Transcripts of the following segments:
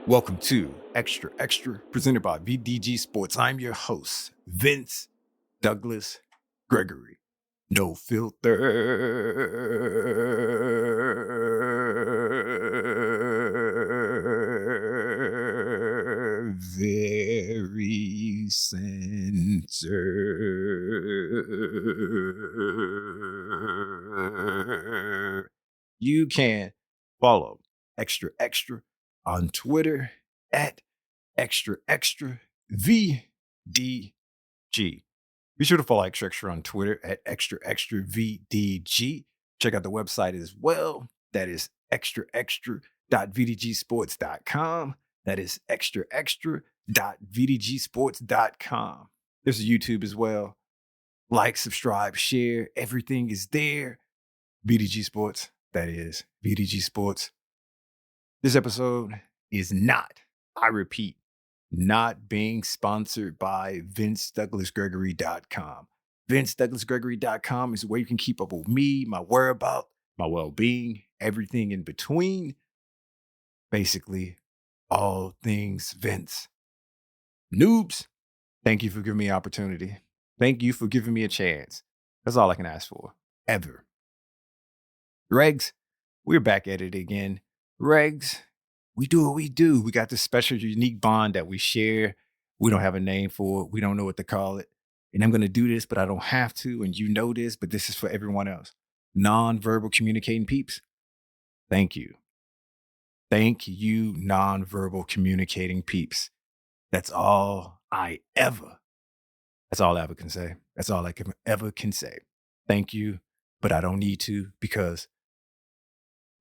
Welcome to Xtra, presented by VDG Sports. I'm your host, Vince Douglas Gregory. No filter, very censor. You can follow Xtra on Twitter at Xtra VDG. Be sure to follow Xtra on Twitter at Xtra VDG. Check out the website as well. That is xtra.vdgsports.com. That is xtra.vdgsports.com. There's a YouTube as well. Like, subscribe, share. Everything is there. VDG Sports. That is VDG Sports. This episode is not, I repeat, not being sponsored by VinceDouglasGregory.com. VinceDouglasGregory.com is where you can keep up with me, my whereabouts, my well-being, everything in between. Basically, all things Vince. Noobs, thank you for giving me an opportunity. Thank you for giving me a chance. That's all I can ask for, ever. Regs, we're back at it again. Regs, we do what we do. We got this special, unique bond that we share. We don't have a name for it. We don't know what to call it. And I'm going to do this, but I don't have to. And you know this, but this is for everyone else. Non-verbal communicating peeps. Thank you. Thank you, non-verbal communicating peeps. That's all I ever can say. That's all I ever can say. Thank you, but I don't need to, because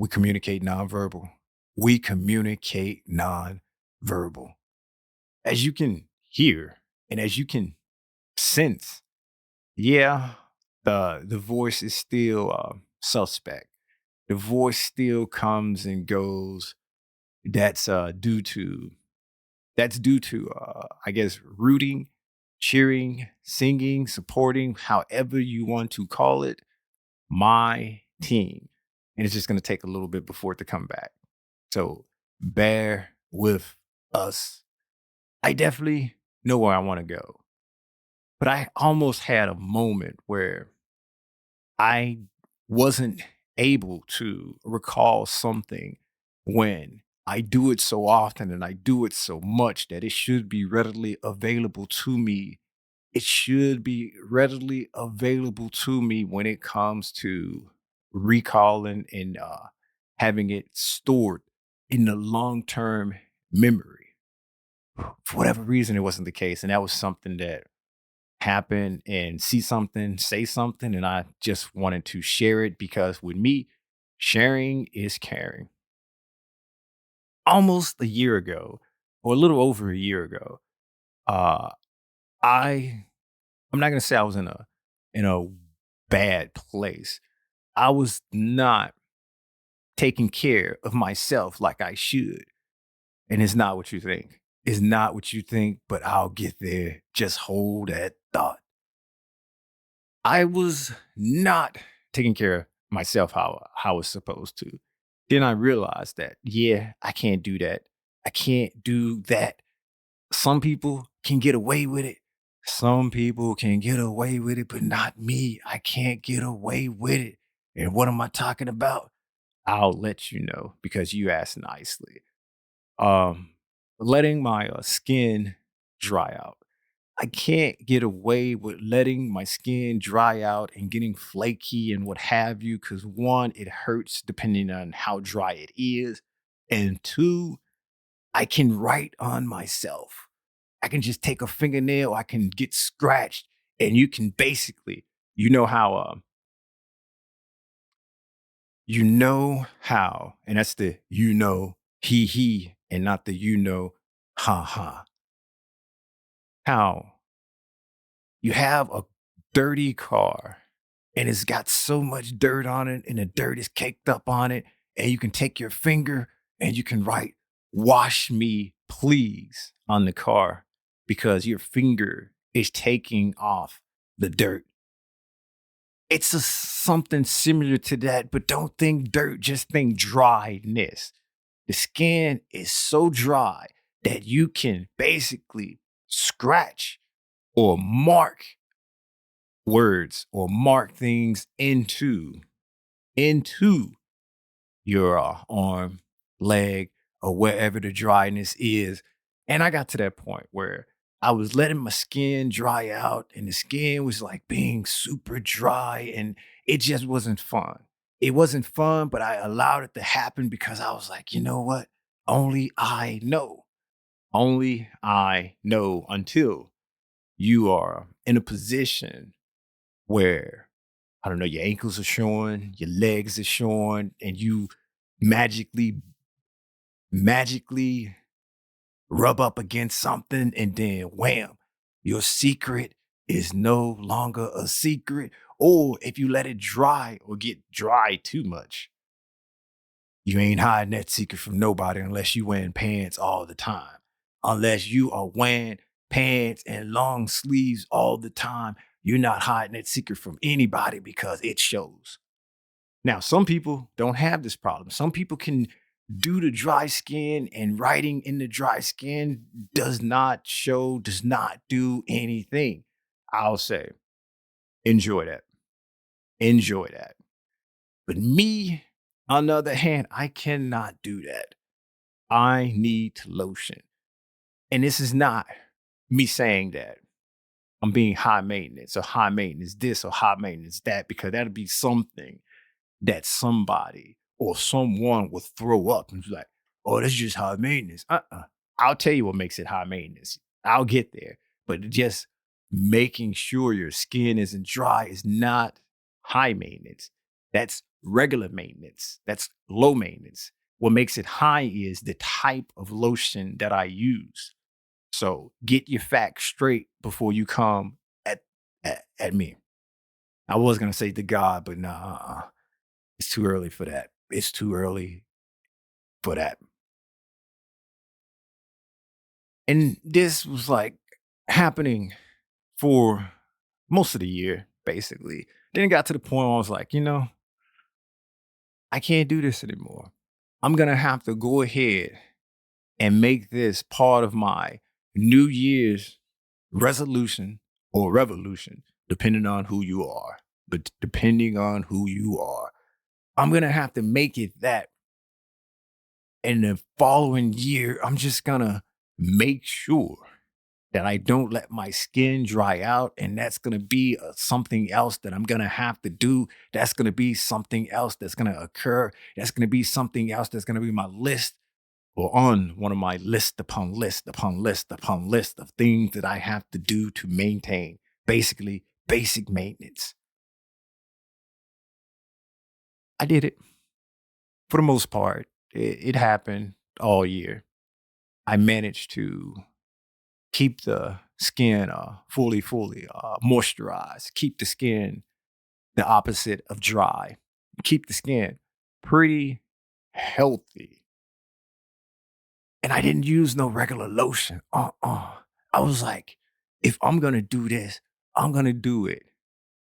we communicate nonverbal. We communicate nonverbal. As you can hear and as you can sense, yeah, the voice is still suspect. The voice still comes and goes. That's due to I guess, rooting, cheering, singing, supporting, however you want to call it, my team. And it's just going to take a little bit before it to come back. So bear with us. I definitely know where I want to go. But I almost had a moment where I wasn't able to recall something when I do it so often and I do it so much that it should be readily available to me. It should be readily available to me when it comes to recalling and having it stored in the long-term memory. For whatever reason, it wasn't the case. And that was something that happened, and say something. And I just wanted to share it, because with me, sharing is caring. Almost a year ago, or a little over a year ago, I'm not gonna say I was in a bad place. I was not taking care of myself like I should. And it's not what you think. It's not what you think, but I'll get there. Just hold that thought. I was not taking care of myself how I was supposed to. Then I realized that, yeah, I can't do that. I can't do that. Some people can get away with it. Some people can get away with it, but not me. I can't get away with it. And what am I talking about? I'll let you know, because you asked nicely. Letting my skin dry out. I can't get away with letting my skin dry out and getting flaky and what have you, because one, it hurts depending on how dry it is. And two, I can write on myself. I can just take a fingernail, I can get scratched, and you can basically, you know how, and that's the he, and not the ha. How you have a dirty car and it's got so much dirt on it and the dirt is caked up on it, and you can take your finger and you can write "wash me please" on the car, because your finger is taking off the dirt. It's something similar to that, but don't think dirt, just think dryness. The skin is so dry that you can basically scratch or mark words or mark things into your arm, leg, or wherever the dryness is. And I got to that point where I was letting my skin dry out and the skin was like being super dry and it just wasn't fun. It wasn't fun, but I allowed it to happen because I was like, you know what? Only I know. Only I know until you are in a position where I don't know, your ankles are showing, your legs are showing, and you magically rub up against something, and then wham, your secret is no longer a secret. Or if you let it dry or get dry too much, you ain't hiding that secret from nobody unless you wearing pants all the time. Unless you are wearing pants and long sleeves all the time, you're not hiding that secret from anybody because it shows. Now, some people don't have this problem. Some people can do the dry skin, and writing in the dry skin does not show, does not do anything. I'll say, enjoy that. Enjoy that. But me, on the other hand, I cannot do that. I need lotion. And this is not me saying that I'm being high maintenance or high maintenance this or high maintenance that, because that'll be something that somebody or someone will throw up and be like, oh, that's just high maintenance. I'll tell you what makes it high maintenance. I'll get there. But just making sure your skin isn't dry is not high maintenance. That's regular maintenance. That's low maintenance. What makes it high is the type of lotion that I use. So get your facts straight before you come at me. I was gonna say to God, but nah, it's too early for that. It's too early for that. And this was like happening for most of the year, basically. Then it got to the point where I was like, I can't do this anymore. I'm gonna have to go ahead and make this part of my New Year's resolution or revolution, depending on who you are. But depending on who you are, I'm gonna have to make it that. And the following year, I'm just gonna make sure that I don't let my skin dry out. And that's gonna be something else that I'm gonna have to do. That's gonna be something else that's gonna occur. That's gonna be something else that's gonna be my list or on one of my list upon list upon list upon list of things that I have to do to maintain basically basic maintenance. I did it for the most part. It happened all year. I managed to keep the skin fully moisturized, keep the skin the opposite of dry, keep the skin pretty healthy. And I didn't use no regular lotion. I was like, if I'm gonna do this, I'm gonna do it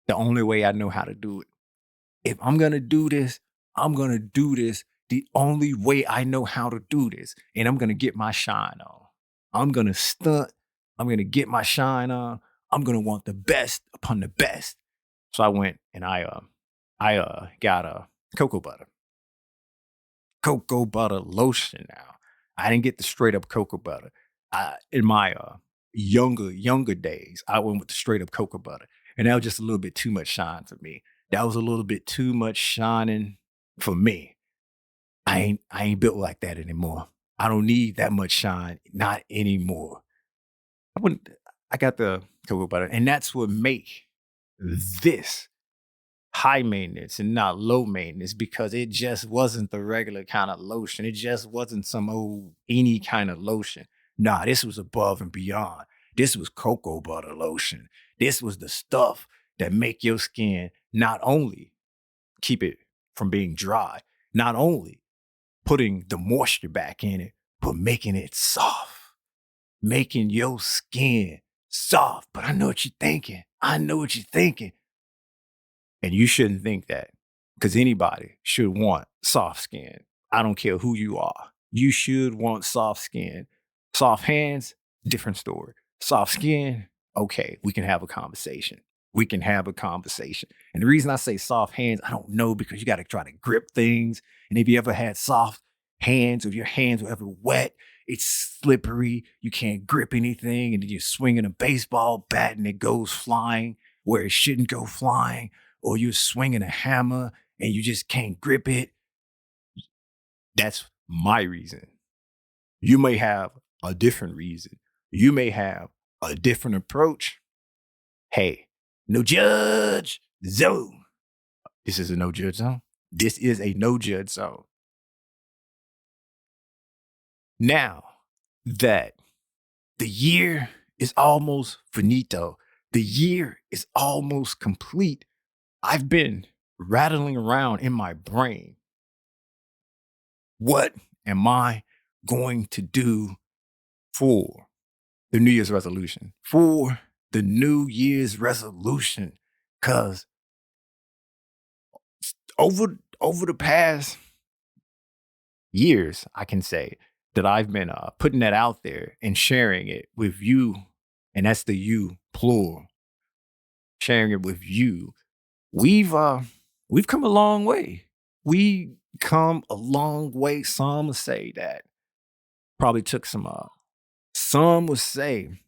the only way I know how to do it. If I'm gonna do this, I'm gonna do this the only way I know how to do this. And I'm gonna get my shine on. I'm gonna stunt. I'm gonna get my shine on. I'm gonna want the best upon the best. So I went and I got a cocoa butter lotion now. I didn't get the straight up cocoa butter. In my younger days, I went with the straight up cocoa butter. And that was just a little bit too much shine for me. That was a little bit too much shining for me. I ain't built like that anymore. I don't need that much shine, not anymore. I wouldn't I got the cocoa butter, and that's what make this high maintenance and not low maintenance, because it just wasn't the regular kind of lotion. It just wasn't some old any kind of lotion. Nah, this was above and beyond. This was cocoa butter lotion. This was the stuff that make your skin not only keep it from being dry, not only putting the moisture back in it, but making it soft, making your skin soft. But I know what you're thinking. I know what you're thinking. And you shouldn't think that, because anybody should want soft skin. I don't care who you are. you should want soft skin. Soft hands, different story. Soft skin, okay, we can have a conversation. We can have a conversation. And the reason I say soft hands, I don't know because you got to try to grip things. And if you ever had soft hands, or your hands were ever wet, it's slippery. You can't grip anything. And then you're swinging a baseball bat and it goes flying where it shouldn't go flying. Or you're swinging a hammer and you just can't grip it. That's my reason. You may have a different reason. You may have a different approach. Hey, no judge zone. This is a no judge zone. This is a no judge zone. Now that the year is almost finito, the year is almost complete, I've been rattling around in my brain. What am I going to do for the New Year's resolution? For the New Year's resolution. Because over the past years, I can say that I've been putting that out there and sharing it with you. And that's the you, plural. Sharing it with you. We've come a long way. We come a long way. Some would say that probably took some would say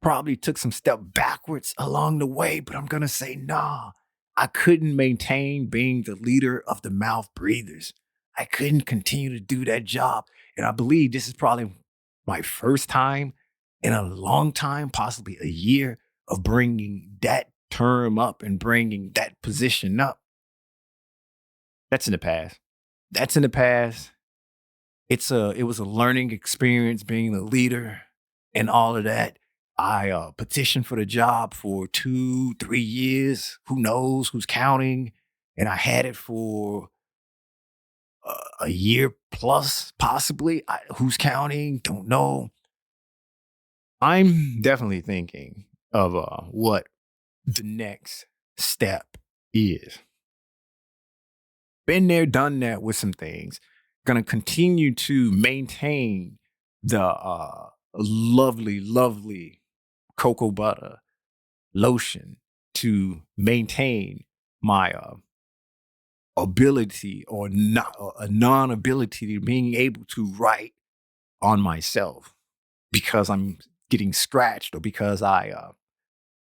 probably took some step backwards along the way, but I'm going to say, nah, I couldn't maintain being the leader of the mouth breathers. I couldn't continue to do that job. And I believe this is probably my first time in a long time, possibly a year, of bringing that term up and bringing that position up. That's in the past. That's in the past. It was a learning experience being the leader and all of that. I petitioned for the job for 2-3 years. Who knows? Who's counting? And I had it for a year plus, possibly. Who's counting? Don't know. I'm definitely thinking of what the next step is. Been there, done that with some things. Gonna continue to maintain the lovely, lovely cocoa butter lotion to maintain my ability or not a non-ability to being able to write on myself because I'm getting scratched or because I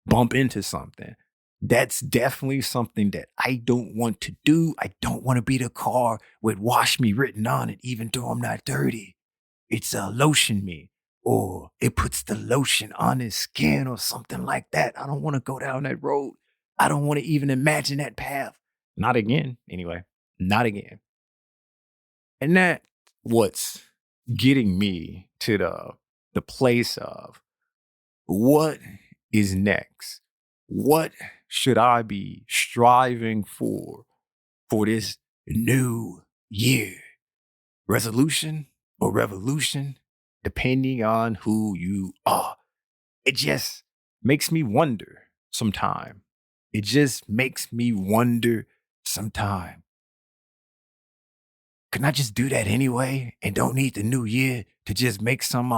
bump into something. That's definitely something that I don't want to do. I don't want to be the car with "wash me" written on it, even though I'm not dirty. It's lotion me, or it puts the lotion on his skin or something like that. I don't want to go down that road. I don't want to even imagine that path. Not again, anyway. Not again. And that's what's getting me to the place of what is next? What should I be striving for this new year? Resolution or revolution, depending on who you are. It just makes me wonder sometime. It just makes me wonder sometime. Can I just do that anyway and don't need the new year to just make some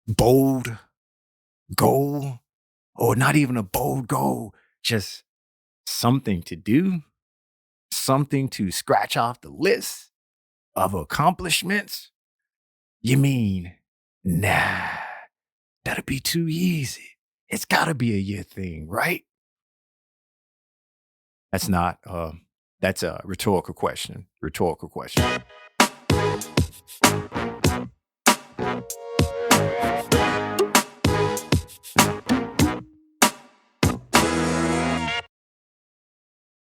bold goal, or not even a bold goal, just something to do, something to scratch off the list of accomplishments? You mean, nah, that'd be too easy. It's gotta be a year thing, right? That's not, that's a rhetorical question. Rhetorical question.